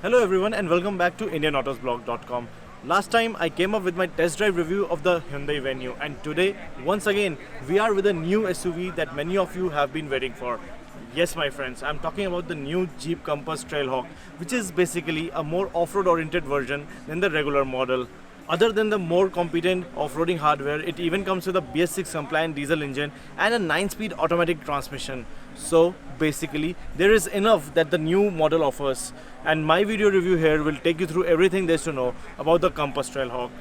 Hello everyone and welcome back to IndianAutosBlog.com. Last time I came up with my test drive review of the Hyundai Venue, and today once again we are with a new SUV that many of you have been waiting for. Yes my friends, I'm talking about the new Jeep Compass Trailhawk, which is basically a more off-road oriented version than the regular model. Other than the more competent off-roading hardware, it even comes with a BS6 compliant diesel engine and a 9-speed automatic transmission. So basically, there is enough that the new model offers. And my video review here will take you through everything there is to know about the Compass Trailhawk.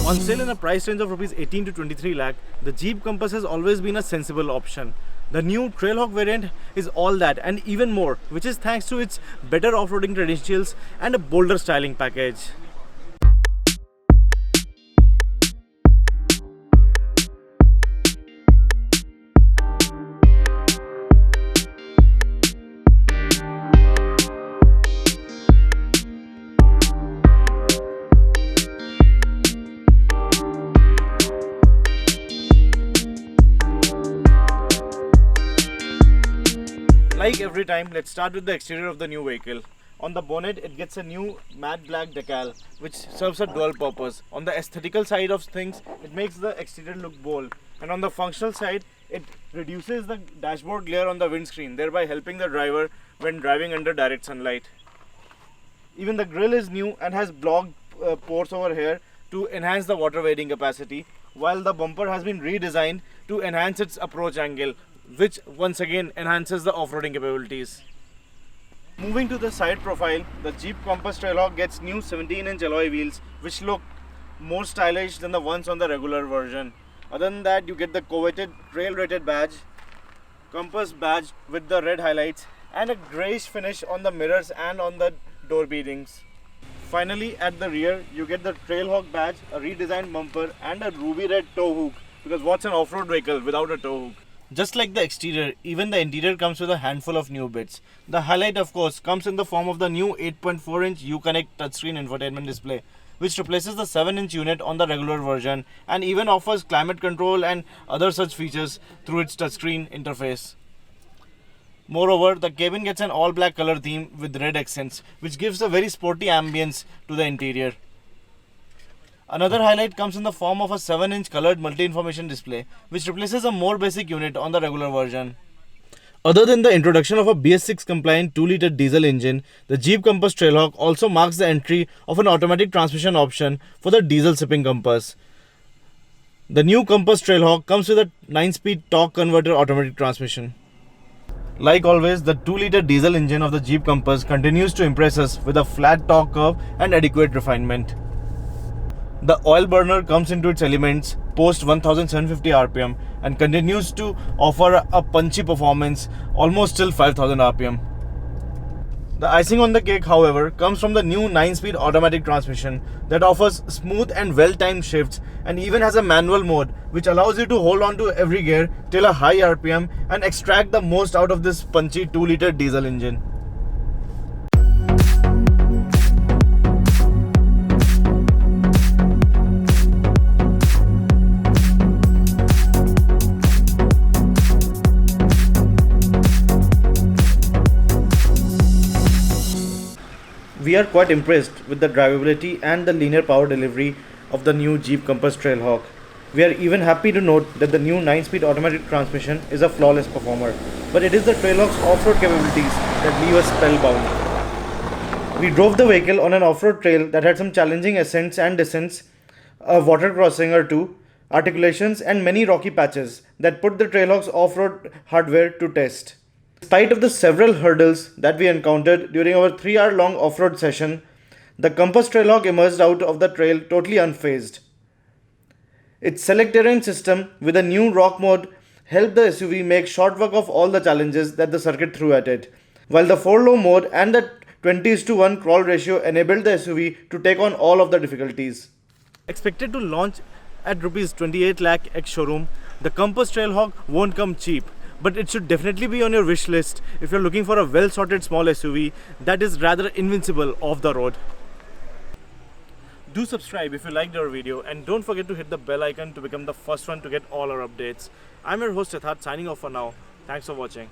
On sale in a price range of rupees 18 to 23 lakh, the Jeep Compass has always been a sensible option. The new Trailhawk variant is all that and even more, which is thanks to its better off-roading credentials and a bolder styling package. Like every time, let's start with the exterior of the new vehicle. On the bonnet, it gets a new matte black decal, which serves a dual purpose. On the aesthetical side of things, it makes the exterior look bold. And on the functional side, it reduces the dashboard glare on the windscreen, thereby helping the driver when driving under direct sunlight. Even the grille is new and has blocked ports over here to enhance the water wading capacity, while the bumper has been redesigned to enhance its approach angle, which once again enhances the off-roading capabilities. Moving to the side profile, the Jeep Compass Trailhawk gets new 17-inch alloy wheels, which look more stylish than the ones on the regular version. Other than that, you get the coveted trail-rated badge, Compass badge with the red highlights, and a greyish finish on the mirrors and on the door beadings. Finally, at the rear, you get the Trailhawk badge, a redesigned bumper, and a ruby red tow hook, because what's an off-road vehicle without a tow hook? Just like the exterior, even the interior comes with a handful of new bits. The highlight, of course, comes in the form of the new 8.4-inch Uconnect touchscreen infotainment display, which replaces the 7-inch unit on the regular version and even offers climate control and other such features through its touchscreen interface. Moreover, the cabin gets an all-black color theme with red accents, which gives a very sporty ambience to the interior. Another highlight comes in the form of a 7-inch colored multi-information display, which replaces a more basic unit on the regular version. Other than the introduction of a BS6 compliant 2-liter diesel engine, the Jeep Compass Trailhawk also marks the entry of an automatic transmission option for the diesel sipping Compass. The new Compass Trailhawk comes with a 9-speed torque converter automatic transmission. Like always, the 2-liter diesel engine of the Jeep Compass continues to impress us with a flat torque curve and adequate refinement. The oil burner comes into its elements post 1750 rpm and continues to offer a punchy performance almost till 5000 rpm. The icing on the cake, however, comes from the new 9-speed automatic transmission that offers smooth and well-timed shifts and even has a manual mode which allows you to hold on to every gear till a high rpm and extract the most out of this punchy 2-liter diesel engine. We are quite impressed with the drivability and the linear power delivery of the new Jeep Compass Trailhawk. We are even happy to note that the new 9-speed automatic transmission is a flawless performer, but it is the Trailhawk's off-road capabilities that leave us spellbound. We drove the vehicle on an off-road trail that had some challenging ascents and descents, a water crossing or two, articulations and many rocky patches that put the Trailhawk's off-road hardware to test. Despite of the several hurdles that we encountered during our 3-hour-long off-road session, the Compass Trailhawk emerged out of the trail totally unfazed. Its select terrain system with a new rock mode helped the SUV make short work of all the challenges that the circuit threw at it, while the 4-low mode and the 20:1 crawl ratio enabled the SUV to take on all of the difficulties. Expected to launch at Rs 28 lakh ex-showroom, the Compass Trailhawk won't come cheap, but it should definitely be on your wish list if you're looking for a well-sorted small SUV that is rather invincible off the road. Do subscribe if you liked our video, and don't forget to hit the bell icon to become the first one to get all our updates. I'm your host Yatharth, signing off for now. Thanks for watching.